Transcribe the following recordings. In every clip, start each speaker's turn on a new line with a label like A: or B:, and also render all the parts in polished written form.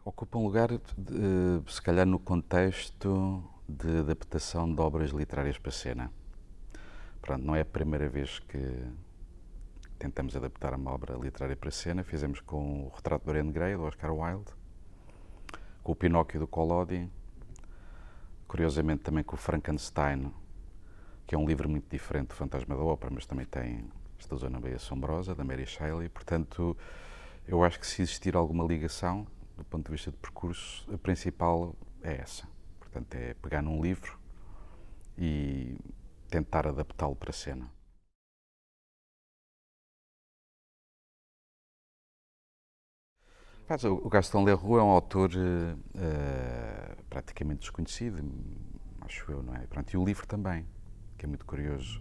A: Ocupa um lugar, se calhar, no contexto de adaptação de obras literárias para cena. Pronto, não é a primeira vez que tentamos adaptar uma obra literária para cena. Fizemos com o Retrato de Dorian Gray, do Oscar Wilde, com o Pinóquio, do Collodi, curiosamente também com o Frankenstein, que é um livro muito diferente do Fantasma da Ópera, mas também tem esta zona bem assombrosa, da Mary Shelley. Portanto, eu acho que se existir alguma ligação, do ponto de vista de percurso, a principal é essa. Portanto, é pegar num livro e tentar adaptá-lo para a cena. O Gaston Leroux é um autor praticamente desconhecido, acho eu, não é? Pronto, e o livro também, que é muito curioso,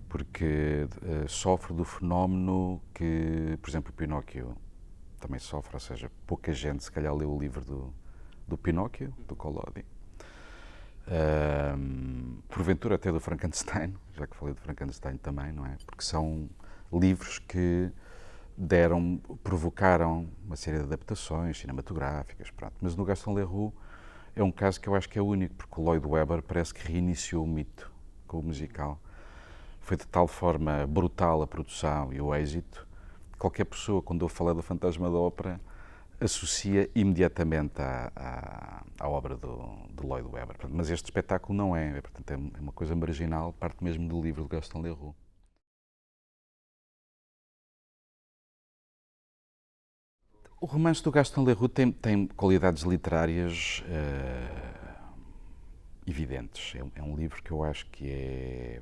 A: porque sofre do fenómeno que, por exemplo, o Pinóquio também sofre, ou seja, pouca gente se calhar leu o livro do Pinóquio, do Collodi. Porventura até do Frankenstein, já que falei do Frankenstein também, não é? Porque são livros que provocaram uma série de adaptações cinematográficas, pronto. Mas no Gaston Leroux é um caso que eu acho que é único, porque o Lloyd Webber parece que reiniciou o mito com o musical. Foi de tal forma brutal a produção e o êxito, que qualquer pessoa, quando eu falar do Fantasma da Ópera, associa imediatamente à obra do Lloyd Webber. Mas este espetáculo não é, portanto, é uma coisa marginal, parte mesmo do livro de Gaston Leroux. O romance do Gaston Leroux tem qualidades literárias evidentes. É um livro que eu acho que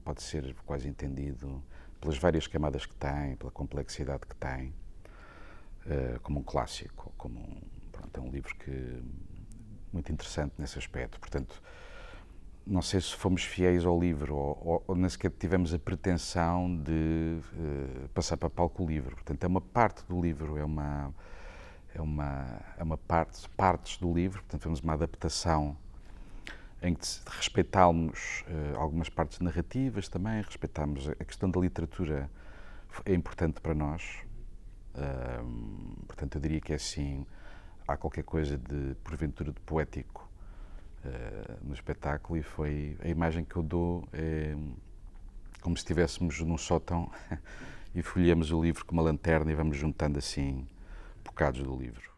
A: pode ser quase entendido pelas várias camadas que tem, pela complexidade que tem, como um clássico, pronto, é um livro muito interessante nesse aspecto. Portanto, não sei se fomos fiéis ao livro ou nem sequer tivemos a pretensão de passar para palco o livro. Portanto, é uma parte do livro, é uma partes do livro, portanto, fazemos uma adaptação em que respeitámos algumas partes narrativas também, respeitámos a questão da literatura, é importante para nós. Portanto, eu diria que é assim, há qualquer coisa de, porventura, de poético no espetáculo, e foi a imagem que eu dou é como se estivéssemos num sótão e folheamos o livro com uma lanterna e vamos juntando assim bocados do livro.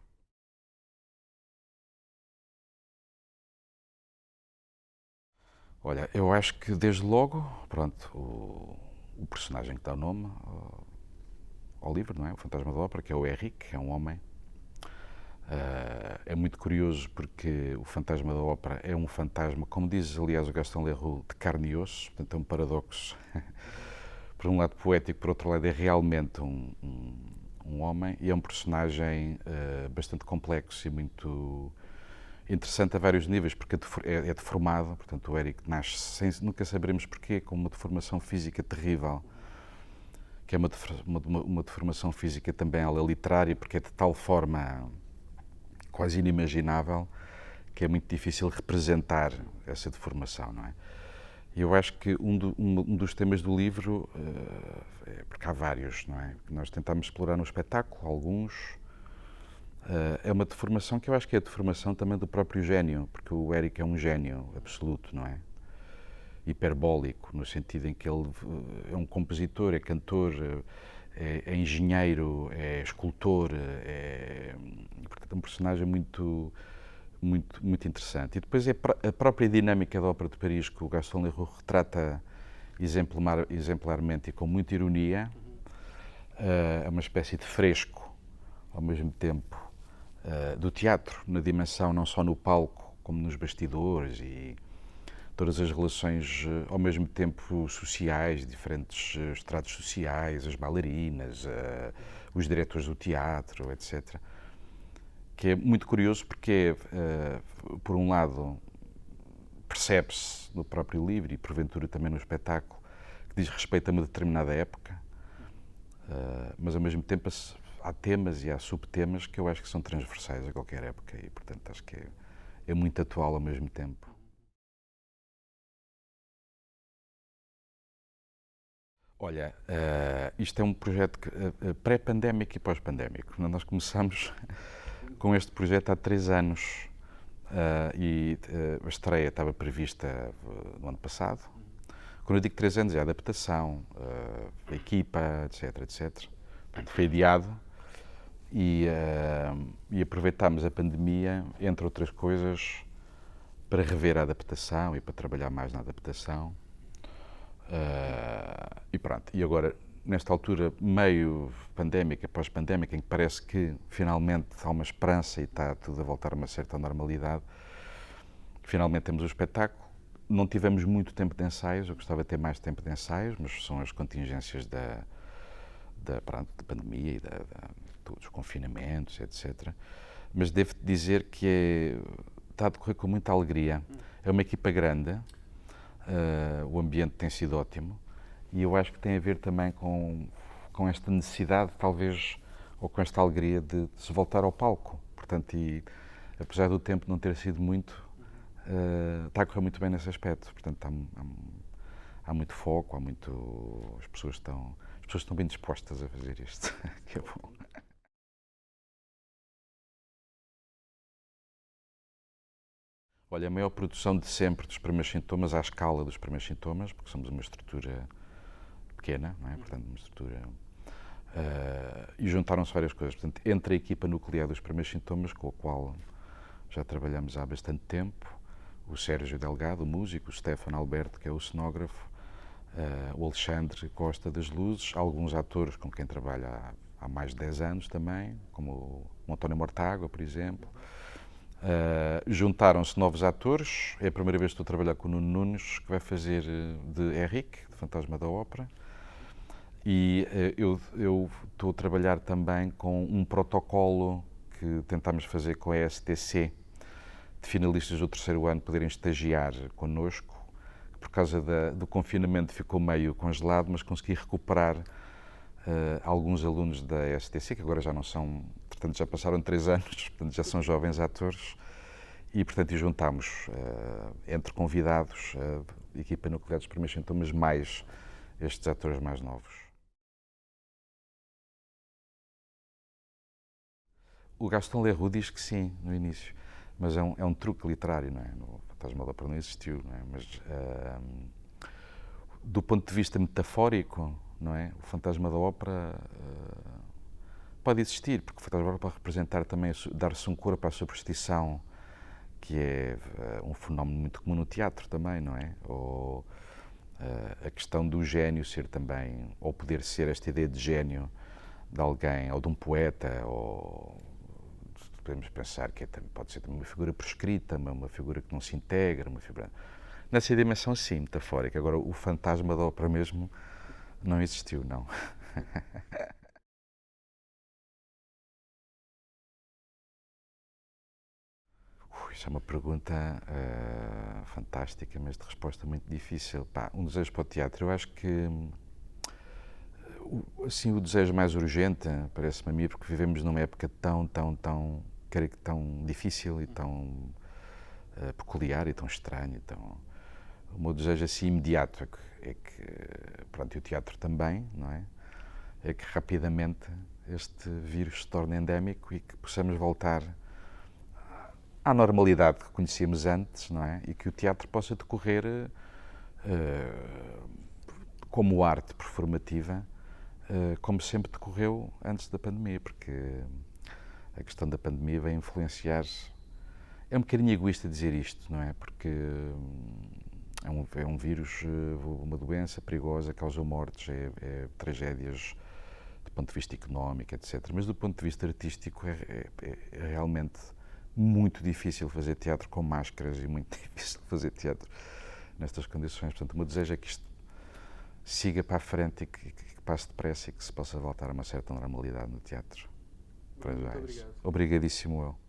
A: Olha, eu acho que desde logo, pronto, o personagem que dá o nome ao livro, não é? O Fantasma da Ópera, que é o Eric, que é um homem. É muito curioso porque o Fantasma da Ópera é um fantasma, como diz aliás o Gaston Leroux, de carne e osso, portanto é um paradoxo. Por um lado poético, por outro lado é realmente um homem, e é um personagem bastante complexo e muito interessante a vários níveis, porque é deformado, portanto o Eric nasce nunca saberemos porquê, com uma deformação física terrível, que é uma deformação física também ela literária, porque é de tal forma quase inimaginável que é muito difícil representar essa deformação, não é? E eu acho que um dos temas do livro, porque há vários, não é? Nós tentámos explorar no espetáculo alguns, é uma deformação que eu acho que é a deformação também do próprio gênio, porque o Eric é um gênio absoluto, não é? Hiperbólico, no sentido em que ele é um compositor, é cantor, é engenheiro, é escultor, portanto, é um personagem muito interessante. E depois é a própria dinâmica da Ópera de Paris, que o Gaston Leroux retrata exemplarmente e com muita ironia. É uma espécie de fresco, ao mesmo tempo, do teatro, na dimensão não só no palco, como nos bastidores, e todas as relações, ao mesmo tempo, sociais, diferentes estratos sociais, as bailarinas, os diretores do teatro, etc. Que é muito curioso porque, por um lado, percebe-se no próprio livro e, porventura, também no espetáculo, que diz respeito a uma determinada época, mas, ao mesmo tempo, há temas e há subtemas que eu acho que são transversais a qualquer época e, portanto, acho que é muito atual ao mesmo tempo. Olha, isto é um projeto pré-pandémico e pós-pandémico. Nós começamos com este projeto há 3 anos a estreia estava prevista no ano passado. Quando eu digo 3 anos é a adaptação, a equipa, etc, etc. Portanto, foi adiado e aproveitámos a pandemia, entre outras coisas, para rever a adaptação e para trabalhar mais na adaptação. E pronto, e agora, nesta altura meio pandémica, pós-pandémica, em que parece que finalmente há uma esperança e está tudo a voltar a uma certa normalidade, finalmente temos o espetáculo. Não tivemos muito tempo de ensaios, eu gostava de ter mais tempo de ensaios, mas são as contingências da pandemia e dos confinamentos, etc. Mas devo dizer que está a decorrer com muita alegria. É uma equipa grande, o ambiente tem sido ótimo e eu acho que tem a ver também com esta necessidade, talvez, ou com esta alegria de se voltar ao palco. Portanto, apesar do tempo não ter sido muito, está a correr muito bem nesse aspecto. Portanto, há muito foco, as pessoas estão bem dispostas a fazer isto, que é bom. Olha, a maior produção de sempre dos primeiros sintomas, à escala dos primeiros sintomas, porque somos uma estrutura pequena, não é? Portanto, uma estrutura. E juntaram-se várias coisas. Portanto, entre a equipa nuclear dos primeiros sintomas, com a qual já trabalhamos há bastante tempo, o Sérgio Delgado, o músico, o Stefano Alberto, que é o cenógrafo, o Alexandre Costa das Luzes, alguns atores com quem trabalho há mais de 10 anos também, como o António Mortágua, por exemplo. Juntaram-se novos atores. É a primeira vez que estou a trabalhar com o Nuno Nunes, que vai fazer de Henrique, de Fantasma da Ópera. E eu estou a trabalhar também com um protocolo que tentámos fazer com a ESTC, de finalistas do 3º ano poderem estagiar connosco. Por causa do confinamento ficou meio congelado, mas consegui recuperar alguns alunos da ESTC, que agora já não são, portanto já passaram 3 anos, portanto já são jovens atores, e portanto juntámos entre convidados a equipa nuclear dos primeiros sintomas, mais estes atores mais novos. O Gaston Leroux diz que sim, no início, mas é um truque literário, não é? No Fantasma da Ópera não existiu, não é? Mas do ponto de vista metafórico, não é? O Fantasma da Ópera pode existir, porque o Fantasma da Ópera pode representar também, dar-se um corpo à superstição, que é um fenómeno muito comum no teatro também, não é? Ou a questão do gênio ser também, ou poder ser esta ideia de gênio de alguém, ou de um poeta, ou podemos pensar que pode ser também uma figura prescrita, uma figura que não se integra, uma figura... Nessa dimensão, sim, metafórica. Agora, o Fantasma da Ópera mesmo não existiu, não. Isso é uma pergunta fantástica, mas de resposta muito difícil. Um desejo para o teatro. Eu acho que assim, o desejo mais urgente, parece-me a mim, porque vivemos numa época tão difícil e tão peculiar e tão estranho. O meu desejo assim imediato é que pronto, e o teatro também, não é? É que rapidamente este vírus se torne endémico e que possamos voltar à normalidade que conhecíamos antes, não é? E que o teatro possa decorrer como arte performativa, como sempre decorreu antes da pandemia, porque a questão da pandemia vai influenciar. É um bocadinho egoísta dizer isto, não é? Porque é um vírus, uma doença perigosa, causa mortes, tragédias do ponto de vista económico, etc. Mas do ponto de vista artístico é realmente muito difícil fazer teatro com máscaras e muito difícil fazer teatro nestas condições. Portanto, o meu desejo é que isto siga para a frente e que passe depressa e que se possa voltar a uma certa normalidade no teatro.
B: Muito obrigado.
A: Obrigadíssimo eu.